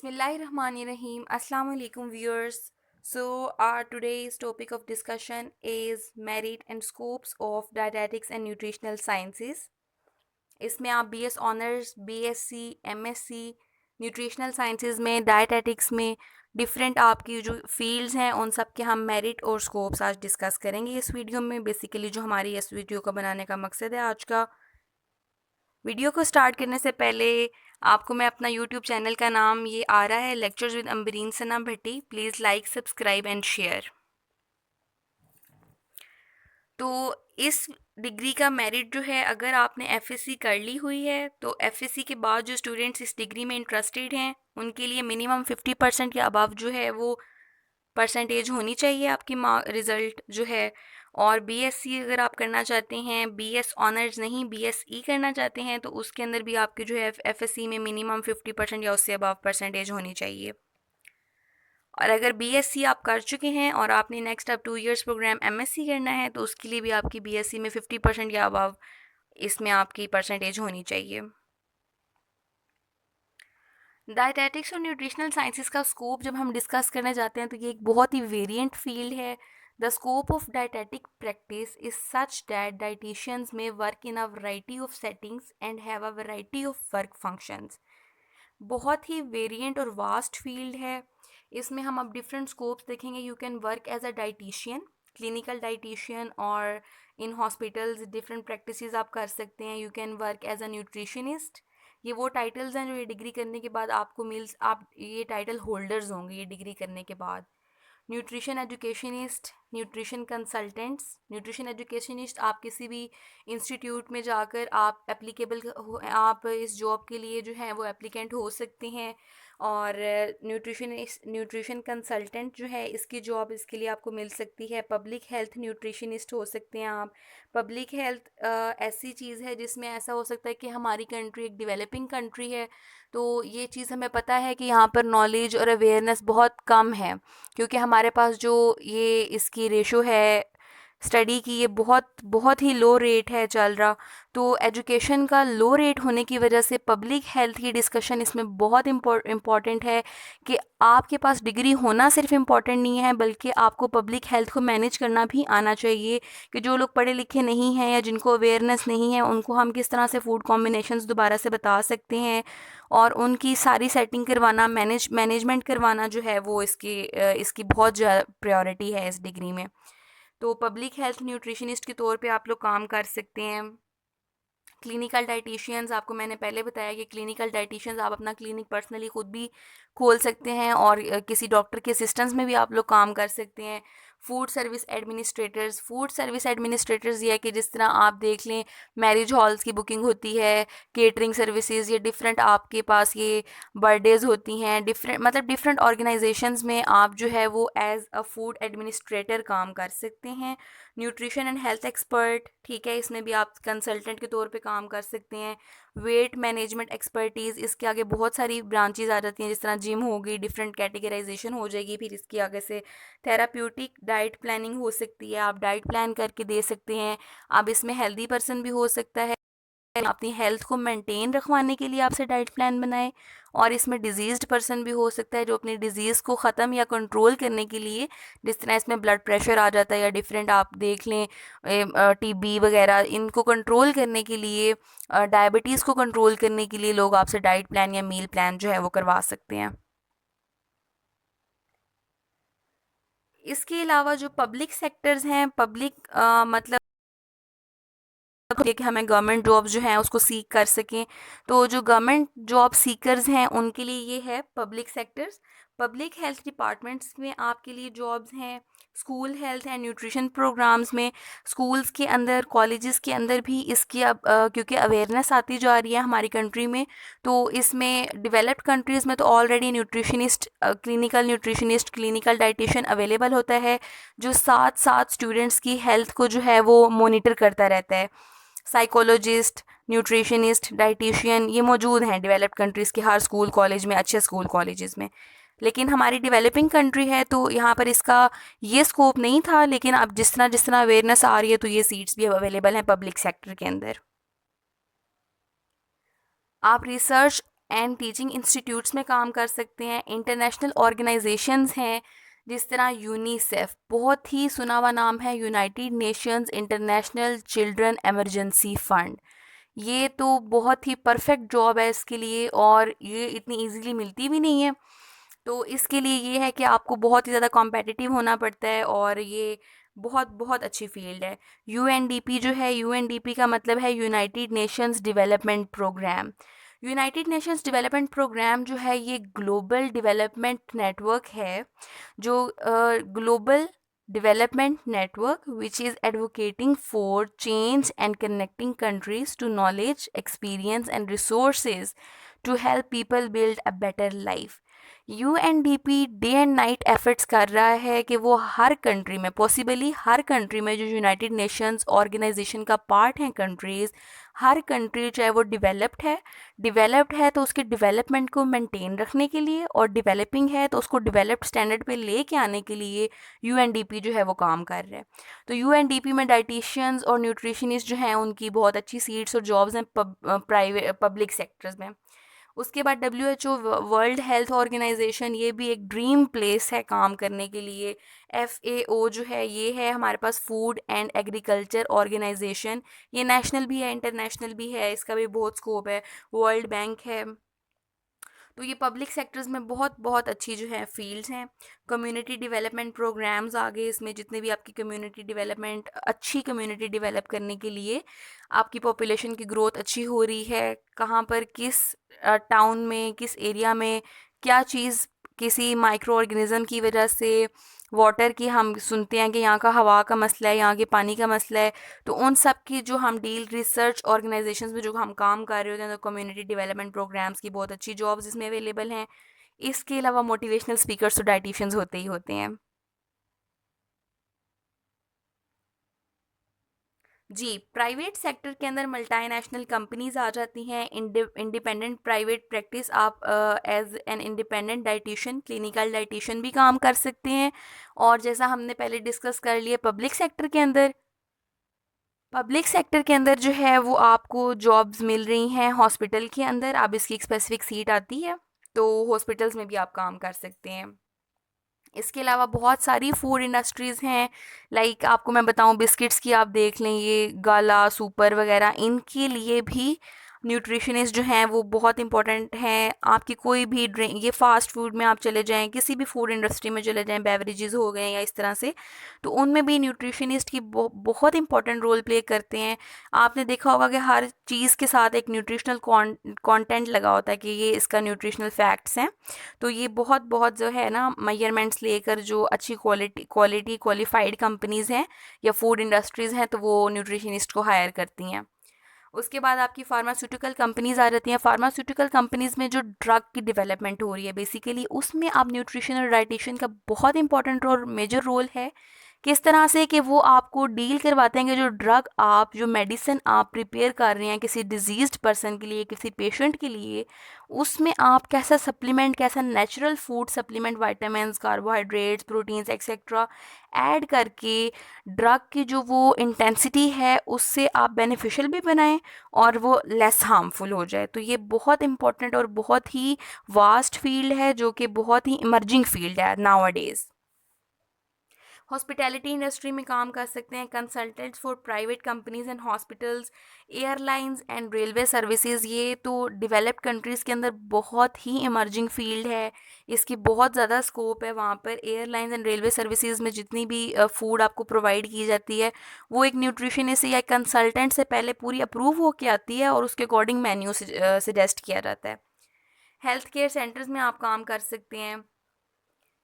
Bismillahirrahmanirrahim. Assalamu alaikum viewers. So our today's topic of discussion is merit and scopes of dietetics and nutritional sciences. इसमें आप BS honours, BSc, MSc, nutritional sciences में, dietetics में different आपकी जो fields हैं उन सब के हम मेरिट और स्कोप्स आज डिस्कस करेंगे इस वीडियो में। बेसिकली जो हमारी इस वीडियो को बनाने का मकसद है आज का, वीडियो को स्टार्ट करने से पहले आपको मैं अपना यूट्यूब चैनल का नाम ये आ रहा है lectures with Ambreen Sana Bhatti, please like, subscribe and share. तो इस डिग्री का मेरिट जो है, अगर आपने एफएससी कर ली हुई है तो एफएससी के बाद जो स्टूडेंट्स इस डिग्री में इंटरेस्टेड हैं उनके लिए मिनिमम 50% के अबव जो है वो परसेंटेज होनी चाहिए आपकी रिज़ल्ट जो है। और बीएससी अगर आप करना चाहते हैं, बीएस ऑनर्स नहीं बीएसई करना चाहते हैं, तो उसके अंदर भी आपकी जो है एफएससी में मिनिमम 50% या उससे अबव परसेंटेज होनी चाहिए। और अगर बीएससी आप कर चुके हैं और आपने नेक्स्ट अब 2 इयर्स प्रोग्राम एमएससी करना है तो उसके लिए भी आपकी बीएससी में 50% या अबव इसमें आपकी परसेंटेज होनी चाहिए। डायटेटिक्स और न्यूट्रिशनल साइंसेस का स्कोप जब हम डिस्कस करने जाते हैं तो ये एक बहुत ही वेरिएंट फील्ड है। The scope of dietetic practice is such that dietitians में work in a variety of settings and have a variety of work functions. बहुत ही वेरिएंट और वास्ट फील्ड है। इसमें हम अब डिफरेंट स्कोप्स देखेंगे। You can work as a dietitian, clinical dietitian, और इन हॉस्पिटल्स डिफरेंट प्रैक्टिसेस आप कर सकते हैं। You can work as a nutritionist. ये वो टाइटल्स हैं जो ये डिग्री करने के बाद आपको मिल्स, आप ये टाइटल होल्डर्स होंगे ये डिग्री करने के बाद। Nutrition educationist, nutrition consultants. Nutrition educationist आप किसी भी इंस्टीट्यूट में जाकर आप एप्लीकेबल आप इस जॉब के लिए जो है वो एप्लीकेंट हो सकते हैं। और न्यूट्रिशन कंसल्टेंट जो है इसकी जॉब इसके लिए आपको मिल सकती है। पब्लिक हेल्थ न्यूट्रिशनिस्ट हो सकते हैं आप। पब्लिक हेल्थ ऐसी चीज़ है जिसमें ऐसा हो सकता है कि हमारी कंट्री एक डेवलपिंग कंट्री है, तो ये चीज़ हमें पता है कि यहाँ पर नॉलेज और अवेयरनेस बहुत कम है, क्योंकि हमारे पास जो ये इसकी रेशो है स्टडी की, ये बहुत बहुत ही लो रेट है चल रहा। तो एजुकेशन का लो रेट होने की वजह से पब्लिक हेल्थ की डिस्कशन इसमें बहुत इम्पॉर्टेंट है कि आपके पास डिग्री होना सिर्फ इम्पॉर्टेंट नहीं है, बल्कि आपको पब्लिक हेल्थ को मैनेज करना भी आना चाहिए। कि जो लोग पढ़े लिखे नहीं हैं या जिनको अवेयरनेस नहीं है उनको हम किस तरह से फूड कॉम्बिनेशंस दोबारा से बता सकते हैं, और उनकी सारी सेटिंग करवाना, मैनेजमेंट करवाना जो है वो इसकी बहुत ज़्यादा प्रायोरिटी है इस डिग्री में। तो पब्लिक हेल्थ न्यूट्रिशनिस्ट के तौर पे आप लोग काम कर सकते हैं। क्लिनिकल डाइटिशियंस, आपको मैंने पहले बताया कि क्लिनिकल डाइटिशियंस आप अपना क्लिनिक पर्सनली खुद भी खोल सकते हैं और किसी डॉक्टर के असिस्टेंस में भी आप लोग काम कर सकते हैं। Food service administrators, food service administrators ये है कि जिस तरह आप देख लें मैरिज हॉल्स की बुकिंग होती है, केटरिंग सर्विसेज, ये डिफरेंट आपके पास ये बर्थडेज होती हैं, डिफरेंट ऑर्गेनाइजेशंस में आप जो है वो एज अ फूड एडमिनिस्ट्रेटर काम कर सकते हैं। न्यूट्रिशन एंड हेल्थ एक्सपर्ट, ठीक है, इसमें भी आप कंसल्टेंट के तौर पे काम कर सकते हैं। वेट मैनेजमेंट एक्सपर्टीज़, इसके आगे बहुत सारी ब्रांचेज आ जाती हैं, जिस तरह जिम हो गई, डिफरेंट कैटेगराइजेशन हो जाएगी। फिर इसके आगे से थेराप्यूटिक डाइट प्लानिंग हो सकती है, आप डाइट प्लान करके दे सकते हैं। अब इसमें हेल्दी पर्सन भी हो सकता है, अपनी हेल्थ को मेंटेन रखवाने के लिए आपसे डाइट प्लान बनाए, और इसमें डिजीज्ड पर्सन भी हो सकता है जो अपनी डिजीज़ को ख़त्म या कंट्रोल करने के लिए, जिस तरह इसमें ब्लड प्रेशर आ जाता है या डिफरेंट आप देख लें टीबी वगैरह, इनको कंट्रोल करने के लिए, डायबिटीज़ को कंट्रोल करने के लिए लोग आपसे डाइट प्लान या मील प्लान जो है वो करवा सकते हैं। इसके अलावा जो पब्लिक सेक्टर्स हैं, पब्लिक मतलब कि हमें गवर्नमेंट जॉब जो है उसको सीख कर सकें, तो जो गवर्नमेंट जॉब सीकर्स हैं उनके लिए ये है public sectors. Public health departments में आपके लिए जॉब्स हैं। School health and nutrition programs में, स्कूल्स के अंदर, कॉलेजेस के अंदर भी इसकी अब क्योंकि अवेयरनेस आती जा रही है हमारी कंट्री में, तो इसमें डेवलप्ड कंट्रीज़ में तो already nutritionist, clinical nutritionist, clinical dietitian available होता है, जो साथ साथ स्टूडेंट्स की हेल्थ को जो है वो मॉनिटर करता रहता है। साइकोलॉजिस्ट, न्यूट्रिशनिस्ट, डाइटिशियन ये मौजूद हैं डेवलप्ड कंट्रीज़ के हर स्कूल कॉलेज में, अच्छे स्कूल कॉलेजेस में। लेकिन हमारी डेवलपिंग कंट्री है तो यहाँ पर इसका ये स्कोप नहीं था, लेकिन अब जिस तरह अवेयरनेस आ रही है तो ये सीट्स भी अवेलेबल हैं पब्लिक सेक्टर के अंदर। आप रिसर्च एंड टीचिंग इंस्टीट्यूट्स में काम कर सकते हैं। इंटरनेशनल ऑर्गेनाइजेशंस हैं जिस तरह यूनिसेफ, बहुत ही सुना हुआ नाम है, United Nations international children emergency fund. ये तो बहुत ही परफेक्ट जॉब है इसके लिए, और ये इतनी इजीली मिलती भी नहीं है। तो इसके लिए ये है कि आपको बहुत ही ज़्यादा कॉम्पिटिटिव होना पड़ता है, और ये बहुत बहुत अच्छी फील्ड है। यूएनडीपी जो है, यूएनडीपी का मतलब है United Nations development program. United Nations development program जो है ये ग्लोबल डेवलपमेंट नेटवर्क है, जो global development network which is advocating for change and connecting countries to knowledge, experience and resources to help people build a better life. UNDP day and night efforts कर रहा है कि वो हर country में, possibly हर country में जो United Nations organisation का part हैं कंट्रीज़, हर कंट्री चाहे वो डेवलप्ड है तो उसके डेवलपमेंट को मेंटेन रखने के लिए, और डेवलपिंग है तो उसको डेवलप्ड स्टैंडर्ड पे लेके आने के लिए यूएनडीपी जो है वो काम कर रहा है। तो यूएनडीपी में डाइटिशियंस और न्यूट्रिशनिस्ट जो हैं उनकी बहुत अच्छी सीट्स और जॉब्स हैं प्राइवेट पब्लिक सेक्टर्स में। उसके बाद WHO, वर्ल्ड हेल्थ ऑर्गेनाइजेशन, ये भी एक ड्रीम प्लेस है काम करने के लिए। FAO जो है ये है हमारे पास फूड एंड एग्रीकल्चर ऑर्गेनाइजेशन, ये नेशनल भी है इंटरनेशनल भी है, इसका भी बहुत स्कोप है। वर्ल्ड बैंक है। तो ये पब्लिक सेक्टर्स में बहुत बहुत अच्छी जो है फील्ड्स हैं। कम्युनिटी डेवलपमेंट प्रोग्राम्स आगे, इसमें जितने भी आपकी कम्युनिटी डेवलपमेंट, अच्छी कम्युनिटी डेवलप करने के लिए, आपकी पॉपुलेशन की ग्रोथ अच्छी हो रही है, कहाँ पर किस टाउन में किस एरिया में क्या चीज़ किसी माइक्रो ऑर्गेनिज्म की वजह से, वाटर की हम सुनते हैं कि यहाँ का हवा का मसला है, यहाँ के पानी का मसला है, तो उन सब की जो हम डील रिसर्च ऑर्गेनाइजेशंस में जो हम काम कर रहे होते हैं, तो कम्युनिटी डेवलपमेंट प्रोग्राम्स की बहुत अच्छी जॉब्स इसमें अवेलेबल हैं। इसके अलावा मोटिवेशनल स्पीकर्स तो डाइटिशियंस होते ही होते हैं। जी, प्राइवेट सेक्टर के अंदर मल्टीनेशनल कंपनीज आ जाती हैं। इंडिपेंडेंट प्राइवेट प्रैक्टिस, आप as an independent dietitian, clinical dietitian भी काम कर सकते हैं। और जैसा हमने पहले डिस्कस कर लिया, पब्लिक सेक्टर के अंदर जो है वो आपको जॉब्स मिल रही हैं हॉस्पिटल के अंदर, अब इसकी एक स्पेसिफिक सीट आती है, तो हॉस्पिटल्स में भी आप काम कर सकते हैं। इसके अलावा बहुत सारी फूड इंडस्ट्रीज़ हैं, लाइक आपको मैं बताऊं, बिस्किट्स की आप देख लें, ये गाला, सुपर वगैरह, इनके लिए भी न्यूट्रिशनिस्ट जो हैं वो बहुत इंपॉर्टेंट हैं। आपकी कोई भी ड्रिंक, ये फास्ट फूड में आप चले जाएं, किसी भी फूड इंडस्ट्री में चले जाएं, बेवरेजेस हो गए या इस तरह से, तो उनमें भी न्यूट्रिशनिस्ट की बहुत इंपॉर्टेंट रोल प्ले करते हैं। आपने देखा होगा कि हर चीज़ के साथ एक न्यूट्रिशनल कंटेंट लगा होता है कि ये इसका न्यूट्रिशनल फैक्ट्स हैं। तो ये बहुत बहुत जो है ना मेजरमेंट्स लेकर जो अच्छी क्वालिटी क्वालिफाइड कंपनीज़ हैं या फूड इंडस्ट्रीज़ हैं, तो वो न्यूट्रिशनिस्ट को हायर करती हैं। उसके बाद आपकी फार्मास्यूटिकल कंपनीज़ आ जाती हैं। फार्मास्यूटिकल कंपनीज़ में जो ड्रग की डेवलपमेंट हो रही है बेसिकली, उसमें आप न्यूट्रिशन और डाइटिशियन का बहुत इंपॉर्टेंट और मेजर रोल है। किस तरह से कि वो आपको डील करवाते हैं कि जो ड्रग आप, जो मेडिसिन आप प्रिपेयर कर रहे हैं किसी डिजीज्ड पर्सन के लिए, किसी पेशेंट के लिए, उसमें आप कैसा सप्लीमेंट, कैसा natural food supplement, vitamins, carbohydrates, proteins etcetera add करके ड्रग की जो वो इंटेंसिटी है उससे आप बेनिफिशियल भी बनाएं और वो लेस हार्मफुल हो जाए। तो ये बहुत इंपॉर्टेंट और बहुत ही वास्ट फील्ड है, जो कि बहुत ही इमर्जिंग फील्ड है नाउ-अ-डेज़। हॉस्पिटैलिटी इंडस्ट्री में काम कर सकते हैं, consultants for private companies and hospitals, airlines and railway services, ये तो डेवलप्ड कंट्रीज़ के अंदर बहुत ही इमर्जिंग फील्ड है, इसकी बहुत ज़्यादा स्कोप है। वहाँ पर एयरलाइंस एंड रेलवे सर्विसेज में जितनी भी फूड आपको प्रोवाइड की जाती है, वो एक न्यूट्रिशनिस्ट या कंसल्टेंट से पहले पूरी अप्रूव होके आती है और उसके अकॉर्डिंग मेन्यू सजेस्ट किया जाता है। हेल्थ केयर सेंटर्स में आप काम कर सकते हैं।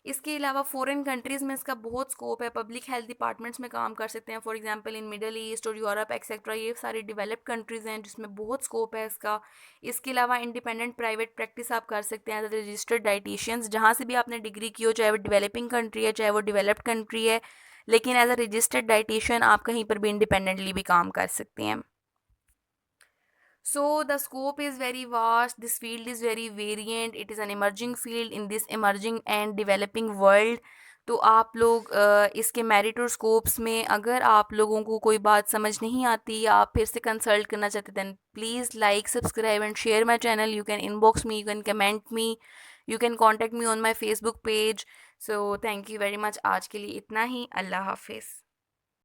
इसके अलावा फॉरेन कंट्रीज़ में इसका बहुत स्कोप है, पब्लिक हेल्थ डिपार्टमेंट्स में काम कर सकते हैं, for example in middle east और यूरोप एक्सेट्रा, ये सारी डेवलप्ड कंट्रीज़ हैं जिसमें बहुत स्कोप है इसका। इसके अलावा इंडिपेंडेंट प्राइवेट प्रैक्टिस आप कर सकते हैं एज ए रजिस्टर्ड डाइटिशियंस, जहाँ से भी आपने डिग्री की हो, चाहे वो डेवलपिंग कंट्री है चाहे वो डेवलप्ड कंट्री है, लेकिन एज अ रजिस्टर्ड डाइटिशियन आप कहीं पर भी इंडिपेंडेंटली भी काम कर सकते हैं। So the scope is very vast, this field is very variant, it is an emerging field in this emerging and developing world. तो आप लोग इसके मेरिट और स्कोप्स में अगर आप लोगों को कोई बात समझ नहीं आती या आप फिर से कंसल्ट करना चाहते then please like subscribe and share my channel. You can inbox me, you can comment me, you can contact me on my Facebook page. So thank you very much. आज के लिए इतना ही. अल्लाह हाफिज़.